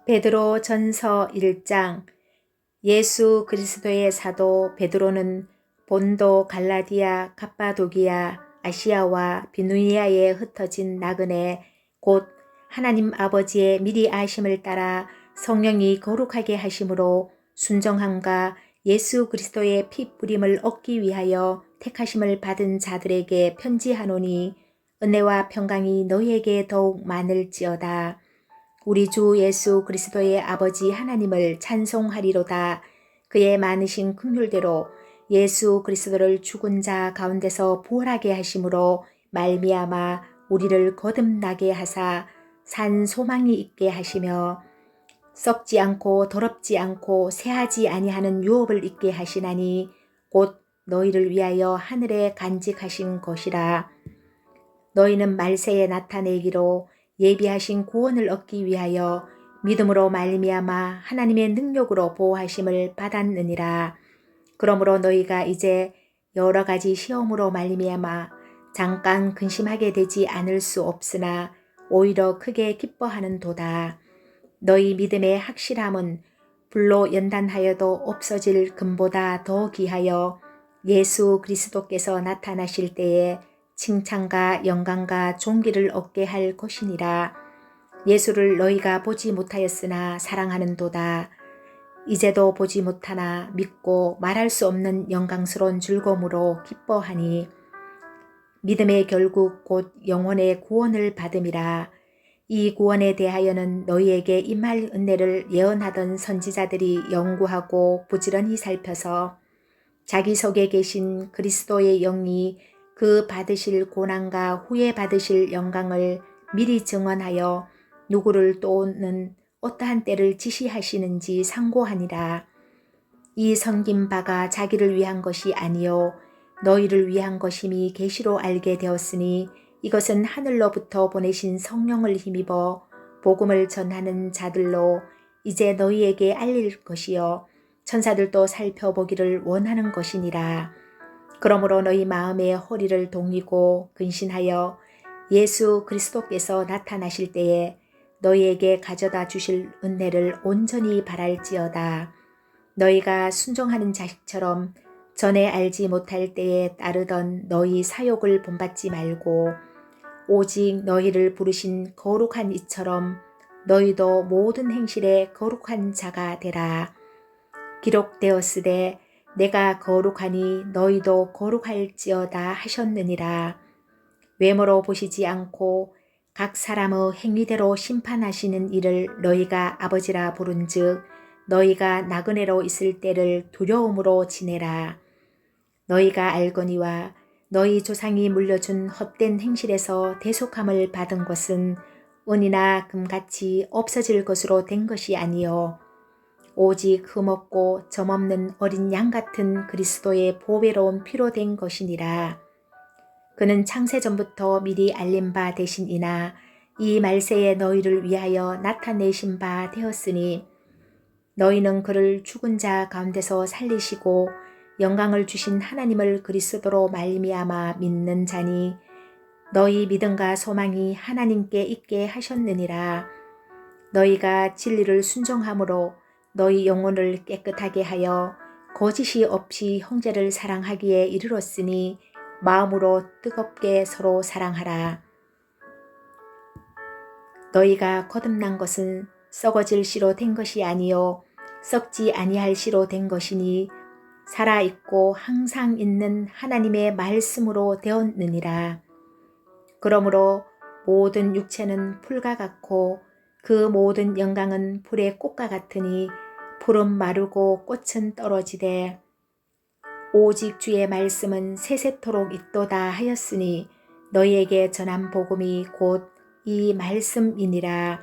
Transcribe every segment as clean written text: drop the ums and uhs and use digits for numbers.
베드로 전서 1장. 예수 그리스도의 사도 베드로는 본도, 갈라디아, 갑바도기아, 아시아와 비누이아에 흩어진 나그네 곧 하나님 아버지의 미리 아심을 따라 성령이 거룩하게 하심으로 순정함과 예수 그리스도의 피 뿌림을 얻기 위하여 택하심을 받은 자들에게 편지하노니 은혜와 평강이 너희에게 더욱 많을지어다. 우리 주 예수 그리스도의 아버지 하나님을 찬송하리로다. 그의 많으신 긍휼대로 예수 그리스도를 죽은 자 가운데서 부활하게 하심으로 말미암아 우리를 거듭나게 하사 산 소망이 있게 하시며 썩지 않고 더럽지 않고 새하지 아니하는 유업을 있게 하시나니 곧 너희를 위하여 하늘에 간직하신 것이라. 너희는 말세에 나타내기로 예비하신 구원을 얻기 위하여 믿음으로 말미암아 하나님의 능력으로 보호하심을 받았느니라. 그러므로 너희가 이제 여러 가지 시험으로 말미암아 잠깐 근심하게 되지 않을 수 없으나 오히려 크게 기뻐하는도다. 너희 믿음의 확실함은 불로 연단하여도 없어질 금보다 더 귀하여 예수 그리스도께서 나타나실 때에 칭찬과 영광과 존귀를 얻게 할 것이니라. 예수를 너희가 보지 못하였으나 사랑하는도다. 이제도 보지 못하나 믿고 말할 수 없는 영광스러운 즐거움으로 기뻐하니 믿음의 결국 곧 영혼의 구원을 받음이라. 이 구원에 대하여는 너희에게 임할 은혜를 예언하던 선지자들이 연구하고 부지런히 살펴서 자기 속에 계신 그리스도의 영이 그 받으실 고난과 후에 받으실 영광을 미리 증언하여 누구를 또는 어떠한 때를 지시하시는지 상고하니라. 이 섬긴 바가 자기를 위한 것이 아니요 너희를 위한 것임이 계시로 알게 되었으니 이것은 하늘로부터 보내신 성령을 힘입어 복음을 전하는 자들로 이제 너희에게 알릴 것이요 천사들도 살펴보기를 원하는 것이니라. 그러므로 너희 마음의 허리를 동이고 근신하여 예수 그리스도께서 나타나실 때에 너희에게 가져다 주실 은혜를 온전히 바랄지어다. 너희가 순종하는 자식처럼 전에 알지 못할 때에 따르던 너희 사욕을 본받지 말고 오직 너희를 부르신 거룩한 이처럼 너희도 모든 행실에 거룩한 자가 되라. 기록되었으되 내가 거룩하니 너희도 거룩할지어다 하셨느니라. 외모로 보시지 않고 각 사람의 행위대로 심판하시는 이를 너희가 아버지라 부른즉 너희가 나그네로 있을 때를 두려움으로 지내라. 너희가 알거니와 너희 조상이 물려준 헛된 행실에서 대속함을 받은 것은 은이나 금같이 없어질 것으로 된 것이 아니요 오직 흠없고 점없는 어린 양 같은 그리스도의 보배로운 피로 된 것이니라. 그는 창세전부터 미리 알린 바 되신이나 이 말세에 너희를 위하여 나타내신 바 되었으니 너희는 그를 죽은 자 가운데서 살리시고 영광을 주신 하나님을 그리스도로 말미암아 믿는 자니 너희 믿음과 소망이 하나님께 있게 하셨느니라. 너희가 진리를 순종함으로 너희 영혼을 깨끗하게 하여 거짓이 없이 형제를 사랑하기에 이르렀으니 마음으로 뜨겁게 서로 사랑하라. 너희가 거듭난 것은 썩어질 씨로 된 것이 아니요 썩지 아니할 씨로 된 것이니 살아있고 항상 있는 하나님의 말씀으로 되었느니라. 그러므로 모든 육체는 풀과 같고 그 모든 영광은 불의 꽃과 같으니 풀은 마르고 꽃은 떨어지되 오직 주의 말씀은 세세토록 있도다 하였으니 너희에게 전한 복음이 곧 이 말씀이니라.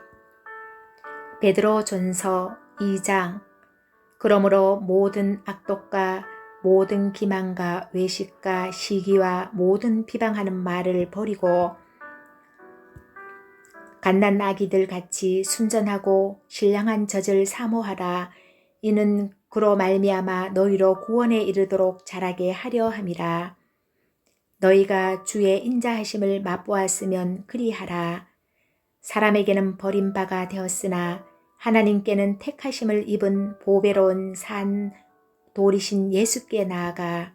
베드로 전서 2장. 그러므로 모든 악독과 모든 기만과 외식과 시기와 모든 비방하는 말을 버리고 갓난 아기들 같이 순전하고 신령한 젖을 사모하라. 이는 그로 말미암아 너희로 구원에 이르도록 자라게 하려 함이라. 너희가 주의 인자하심을 맛보았으면 그리하라. 사람에게는 버림바가 되었으나 하나님께는 택하심을 입은 보배로운 산 돌이신 예수께 나아가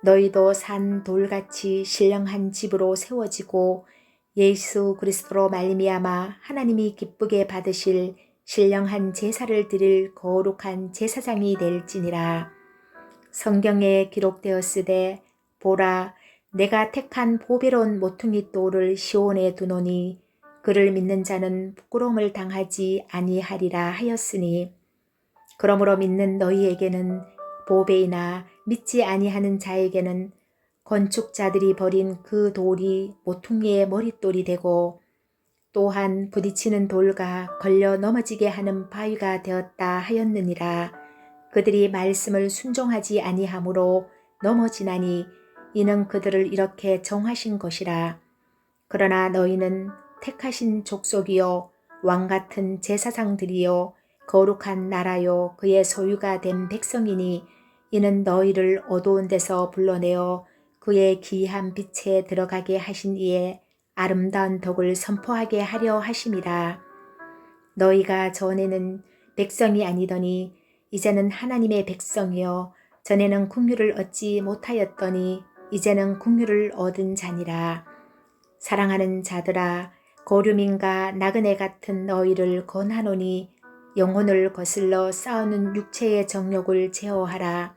너희도 산 돌같이 신령한 집으로 세워지고 예수 그리스도로 말미암아 하나님이 기쁘게 받으실 신령한 제사를 드릴 거룩한 제사장이 될지니라. 성경에 기록되었으되 보라 내가 택한 보배로운 모퉁이 돌을 시온에 두노니 그를 믿는 자는 부끄러움을 당하지 아니하리라 하였으니 그러므로 믿는 너희에게는 보배이나 믿지 아니하는 자에게는 건축자들이 버린 그 돌이 모퉁이의 머릿돌이 되고 또한 부딪히는 돌과 걸려 넘어지게 하는 바위가 되었다 하였느니라. 그들이 말씀을 순종하지 아니하므로 넘어지나니 이는 그들을 이렇게 정하신 것이라. 그러나 너희는 택하신 족속이요 왕같은 제사장들이요 거룩한 나라요 그의 소유가 된 백성이니 이는 너희를 어두운 데서 불러내어 그의 기이한 빛에 들어가게 하신 이에 아름다운 덕을 선포하게 하려 하심이라. 너희가 전에는 백성이 아니더니 이제는 하나님의 백성이요 전에는 국류를 얻지 못하였더니 이제는 국류를 얻은 자니라. 사랑하는 자들아 고름인과 나그네 같은 너희를 권하노니 영혼을 거슬러 싸우는 육체의 정욕을 제어하라.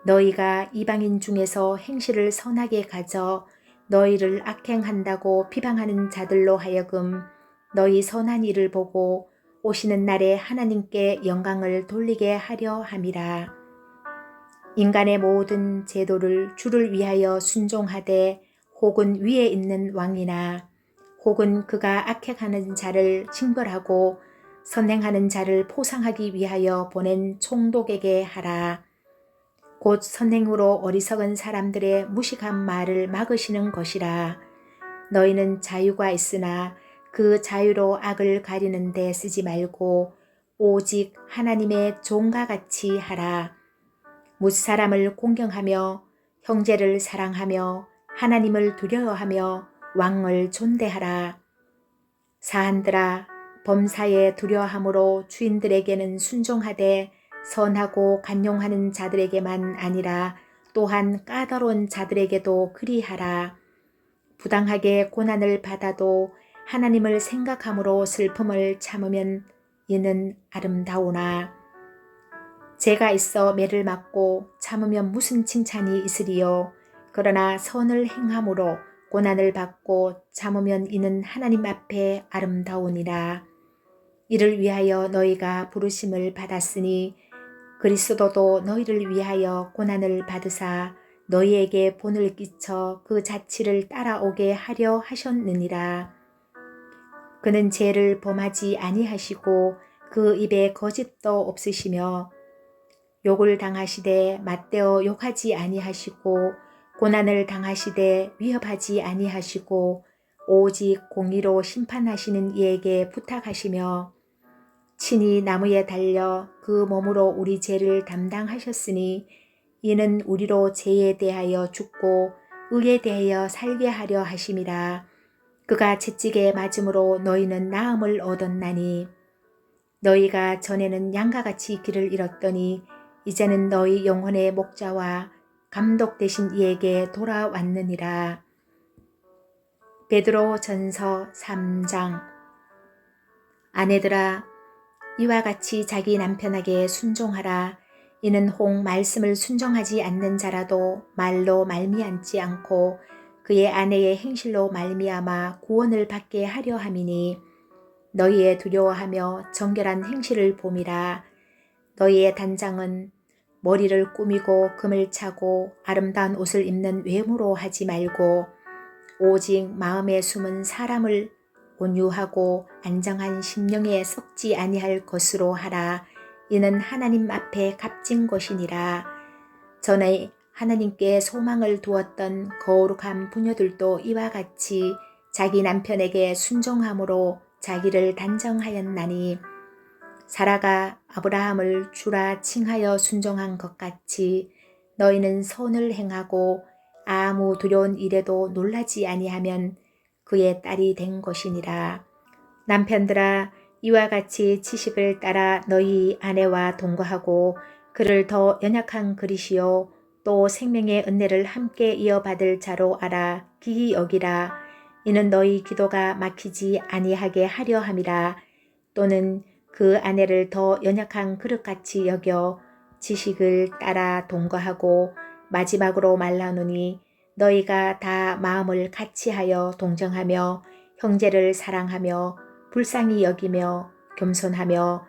너희가 이방인 중에서 행실을 선하게 가져 너희를 악행한다고 비방하는 자들로 하여금 너희 선한 일을 보고 오시는 날에 하나님께 영광을 돌리게 하려 함이라. 인간의 모든 제도를 주를 위하여 순종하되 혹은 위에 있는 왕이나 혹은 그가 악행하는 자를 징벌하고 선행하는 자를 포상하기 위하여 보낸 총독에게 하라. 곧 선행으로 어리석은 사람들의 무식한 말을 막으시는 것이라. 너희는 자유가 있으나 그 자유로 악을 가리는 데 쓰지 말고 오직 하나님의 종과 같이 하라. 무사람을 공경하며 형제를 사랑하며 하나님을 두려워하며 왕을 존대하라. 사한들아 범사에 두려워함으로 주인들에게는 순종하되 선하고 간용하는 자들에게만 아니라 또한 까다로운 자들에게도 그리하라. 부당하게 고난을 받아도 하나님을 생각함으로 슬픔을 참으면 이는 아름다우나 죄가 있어 매를 맞고 참으면 무슨 칭찬이 있으리요. 그러나 선을 행함으로 고난을 받고 참으면 이는 하나님 앞에 아름다우니라. 이를 위하여 너희가 부르심을 받았으니 그리스도도 너희를 위하여 고난을 받으사 너희에게 본을 끼쳐 그 자치를 따라오게 하려 하셨느니라. 그는 죄를 범하지 아니하시고 그 입에 거짓도 없으시며 욕을 당하시되 맞대어 욕하지 아니하시고 고난을 당하시되 위협하지 아니하시고 오직 공의로 심판하시는 이에게 부탁하시며 친히 나무에 달려 그 몸으로 우리 죄를 담당하셨으니 이는 우리로 죄에 대하여 죽고 의에 대하여 살게 하려 하심이라. 그가 채찍에 맞음으로 너희는 나음을 얻었나니 너희가 전에는 양과 같이 길을 잃었더니 이제는 너희 영혼의 목자와 감독 되신 이에게 돌아왔느니라. 베드로 전서 3장. 아내들아 이와 같이 자기 남편에게 순종하라. 이는 혹 말씀을 순종하지 않는 자라도 말로 말미암지 않고 그의 아내의 행실로 말미암아 구원을 받게 하려 함이니 너희의 두려워하며 정결한 행실을 봄이라. 너희의 단장은 머리를 꾸미고 금을 차고 아름다운 옷을 입는 외모로 하지 말고 오직 마음에 숨은 사람을 온유하고 안정한 심령에 썩지 아니할 것으로 하라. 이는 하나님 앞에 값진 것이니라. 전에 하나님께 소망을 두었던 거룩한 부녀들도 이와 같이 자기 남편에게 순종함으로 자기를 단정하였나니 사라가 아브라함을 주라 칭하여 순종한 것 같이 너희는 선을 행하고 아무 두려운 일에도 놀라지 아니하면 그의 딸이 된 것이니라. 남편들아 이와 같이 지식을 따라 너희 아내와 동거하고 그를 더 연약한 그리시요 또 생명의 은혜를 함께 이어받을 자로 알아 기히 여기라. 이는 너희 기도가 막히지 아니하게 하려 함이라. 또는 그 아내를 더 연약한 그릇같이 여겨 지식을 따라 동거하고 마지막으로 말하노니 너희가 다 마음을 같이하여 동정하며 형제를 사랑하며 불쌍히 여기며 겸손하며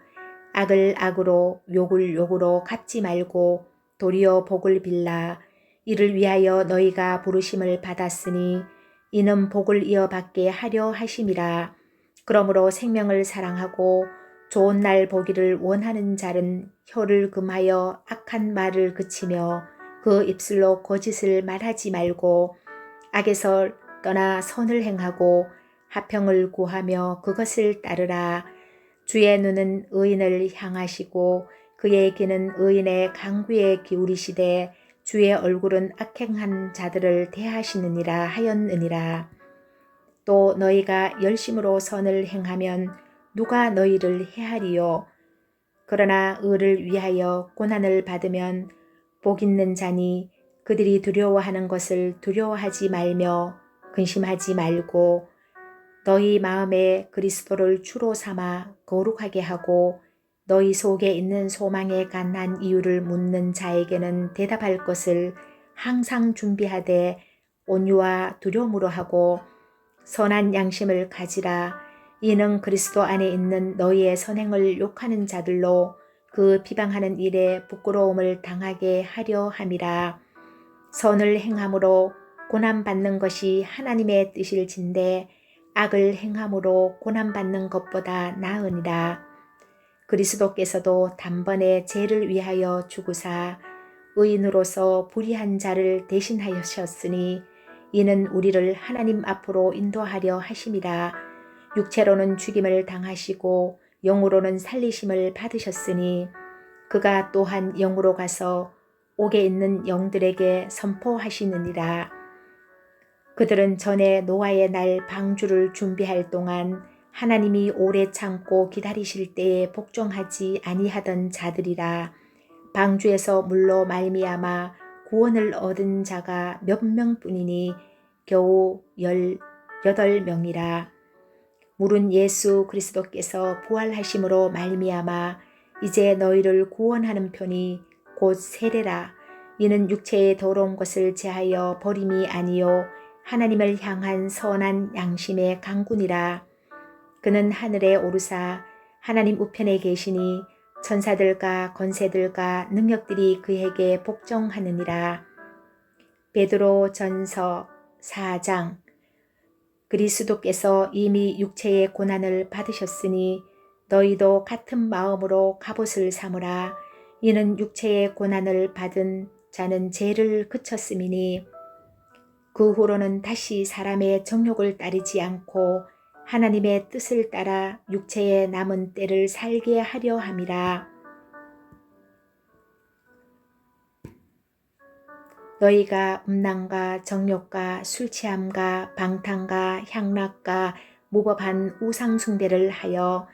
악을 악으로 욕을 욕으로 갚지 말고 도리어 복을 빌라. 이를 위하여 너희가 부르심을 받았으니 이는 복을 이어받게 하려 하심이라. 그러므로 생명을 사랑하고 좋은 날 보기를 원하는 자는 혀를 금하여 악한 말을 그치며 그 입술로 거짓을 말하지 말고 악에서 떠나 선을 행하고 화평을 구하며 그것을 따르라. 주의 눈은 의인을 향하시고 그의 귀는 의인의 강구에 기울이시되 주의 얼굴은 악행한 자들을 대하시느니라 하였느니라. 또 너희가 열심으로 선을 행하면 누가 너희를 해하리요. 그러나 의를 위하여 고난을 받으면 복 있는 자니 그들이 두려워하는 것을 두려워하지 말며 근심하지 말고 너희 마음에 그리스도를 주로 삼아 거룩하게 하고 너희 속에 있는 소망에 관한 이유를 묻는 자에게는 대답할 것을 항상 준비하되 온유와 두려움으로 하고 선한 양심을 가지라. 이는 그리스도 안에 있는 너희의 선행을 욕하는 자들로 그 비방하는 일에 부끄러움을 당하게 하려 함이라. 선을 행함으로 고난받는 것이 하나님의 뜻일진데 악을 행함으로 고난받는 것보다 나으니라. 그리스도께서도 단번에 죄를 위하여 죽으사 의인으로서 불의한 자를 대신하셨으니 이는 우리를 하나님 앞으로 인도하려 하심이라. 육체로는 죽임을 당하시고 영으로는 살리심을 받으셨으니 그가 또한 영으로 가서 옥에 있는 영들에게 선포하시느니라. 그들은 전에 노아의 날 방주를 준비할 동안 하나님이 오래 참고 기다리실 때에 복종하지 아니하던 자들이라. 방주에서 물로 말미암아 구원을 얻은 자가 몇 명뿐이니 겨우 18명이라. 물은 예수 그리스도께서 부활하심으로 말미암아 이제 너희를 구원하는 편이 곧 세례라. 이는 육체의 더러운 것을 제하여 버림이 아니요 하나님을 향한 선한 양심의 강군이라. 그는 하늘에 오르사 하나님 우편에 계시니 천사들과 권세들과 능력들이 그에게 복종하느니라. 베드로 전서 4장. 그리스도께서 이미 육체의 고난을 받으셨으니 너희도 같은 마음으로 갑옷을 삼으라. 이는 육체의 고난을 받은 자는 죄를 그쳤음이니 그 후로는 다시 사람의 정욕을 따르지 않고 하나님의 뜻을 따라 육체의 남은 때를 살게 하려 함이라. 너희가 음란과 정욕과 술취함과 방탕과 향락과 무법한 우상숭배를 하여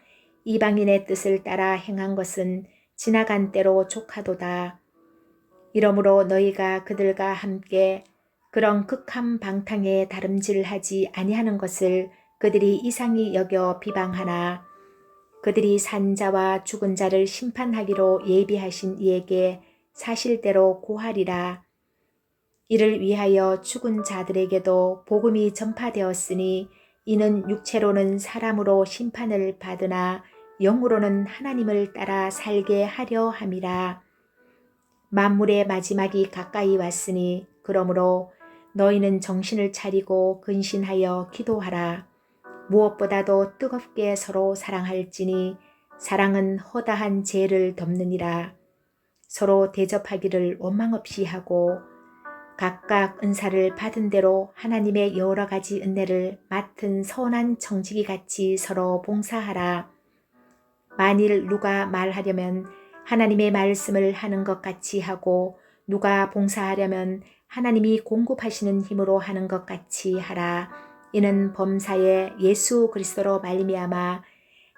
이방인의 뜻을 따라 행한 것은 지나간 때로 족하도다. 이러므로 너희가 그들과 함께 그런 극한 방탕에 다름질하지 아니하는 것을 그들이 이상히 여겨 비방하나 그들이 산 자와 죽은 자를 심판하기로 예비하신 이에게 사실대로 고하리라. 이를 위하여 죽은 자들에게도 복음이 전파되었으니 이는 육체로는 사람으로 심판을 받으나 영으로는 하나님을 따라 살게 하려 함이라. 만물의 마지막이 가까이 왔으니 그러므로 너희는 정신을 차리고 근신하여 기도하라. 무엇보다도 뜨겁게 서로 사랑할지니 사랑은 허다한 죄를 덮느니라. 서로 대접하기를 원망 없이 하고 각각 은사를 받은 대로 하나님의 여러 가지 은혜를 맡은 선한 청지기 같이 서로 봉사하라. 만일 누가 말하려면 하나님의 말씀을 하는 것 같이 하고 누가 봉사하려면 하나님이 공급하시는 힘으로 하는 것 같이 하라. 이는 범사에 예수 그리스도로 말미암아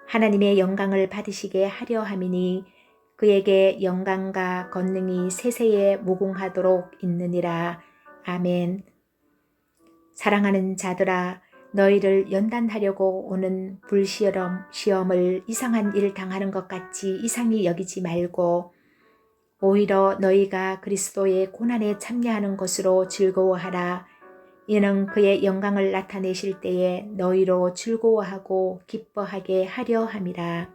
하나님의 영광을 받으시게 하려 함이니 그에게 영광과 권능이 세세에 무궁하도록 있느니라. 아멘. 사랑하는 자들아, 너희를 연단하려고 오는 시험을 이상한 일 당하는 것 같이 이상히 여기지 말고 오히려 너희가 그리스도의 고난에 참여하는 것으로 즐거워하라. 이는 그의 영광을 나타내실 때에 너희로 즐거워하고 기뻐하게 하려 함이라.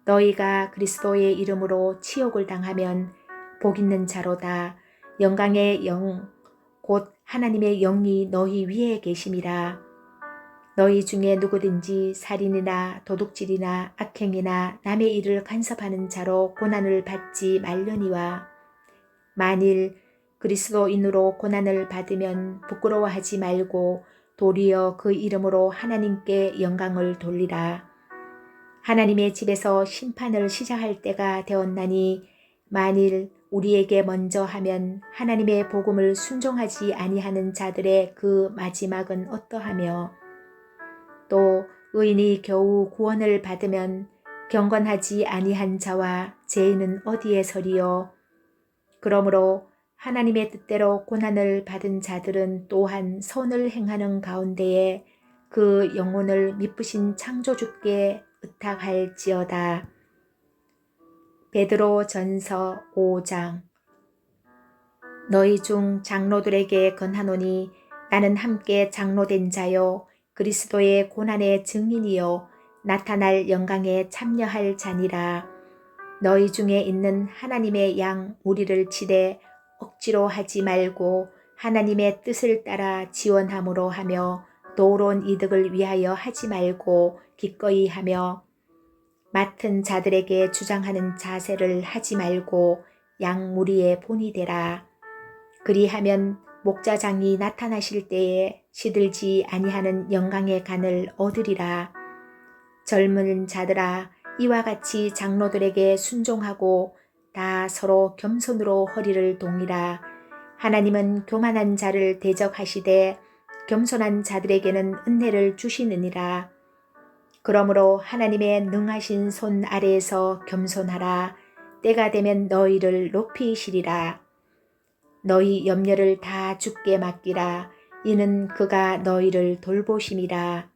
너희가 그리스도의 이름으로 치욕을 당하면 복 있는 자로다. 영광의 영 곧 하나님의 영이 너희 위에 계심이라. 너희 중에 누구든지 살인이나 도둑질이나 악행이나 남의 일을 간섭하는 자로 고난을 받지 말려니와 만일 그리스도인으로 고난을 받으면 부끄러워하지 말고 도리어 그 이름으로 하나님께 영광을 돌리라. 하나님의 집에서 심판을 시작할 때가 되었나니 만일 우리에게 먼저 하면 하나님의 복음을 순종하지 아니하는 자들의 그 마지막은 어떠하며 또 의인이 겨우 구원을 받으면 경건하지 아니한 자와 죄인은 어디에 서리요. 그러므로 하나님의 뜻대로 고난을 받은 자들은 또한 선을 행하는 가운데에 그 영혼을 미쁘신 창조주께 의탁할지어다. 베드로 전서 5장. 너희 중 장로들에게 건하노니 나는 함께 장로된 자요 그리스도의 고난의 증인이요 나타날 영광에 참여할 자니라. 너희 중에 있는 하나님의 양 우리를 치되 억지로 하지 말고 하나님의 뜻을 따라 지원함으로 하며 도로운 이득을 위하여 하지 말고 기꺼이 하며 맡은 자들에게 주장하는 자세를 하지 말고 양 무리의 본이 되라. 그리하면 목자장이 나타나실 때에 시들지 아니하는 영광의 간을 얻으리라. 젊은 자들아, 이와 같이 장로들에게 순종하고 다 서로 겸손으로 허리를 동이라. 하나님은 교만한 자를 대적하시되 겸손한 자들에게는 은혜를 주시느니라. 그러므로 하나님의 능하신 손 아래에서 겸손하라. 때가 되면 너희를 높이시리라. 너희 염려를 다 주께 맡기라. 이는 그가 너희를 돌보심이라.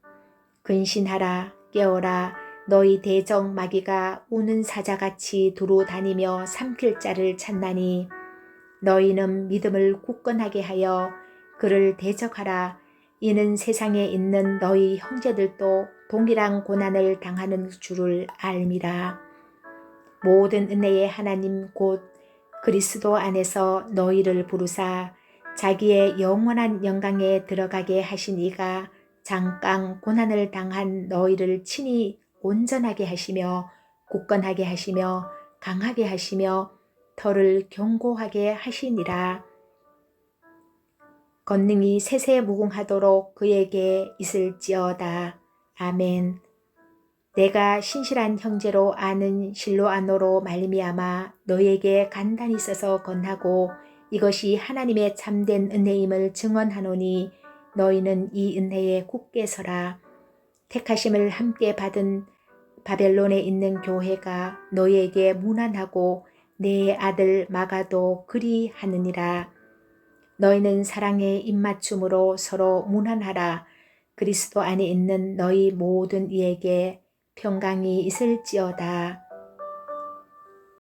근신하라. 깨어라. 너희 대적 마귀가 우는 사자같이 두루 다니며 삼킬 자를 찾나니 너희는 믿음을 굳건하게 하여 그를 대적하라. 이는 세상에 있는 너희 형제들도 동일한 고난을 당하는 줄을 알미라. 모든 은혜의 하나님 곧 그리스도 안에서 너희를 부르사 자기의 영원한 영광에 들어가게 하신 이가 잠깐 고난을 당한 너희를 친히 온전하게 하시며 굳건하게 하시며 강하게 하시며 털을 견고하게 하시니라. 권능이 세세 무궁하도록 그에게 있을지어다. 아멘. 내가 신실한 형제로 아는 실로아노로 말미암아 너에게 간단히 써서 건하고 이것이 하나님의 참된 은혜임을 증언하노니 너희는 이 은혜에 굳게 서라. 택하심을 함께 받은 바벨론에 있는 교회가 너희에게 문안하고 내 아들 마가도 그리하느니라. 너희는 사랑의 입맞춤으로 서로 문안하라. 그리스도 안에 있는 너희 모든 이에게 평강이 있을지어다.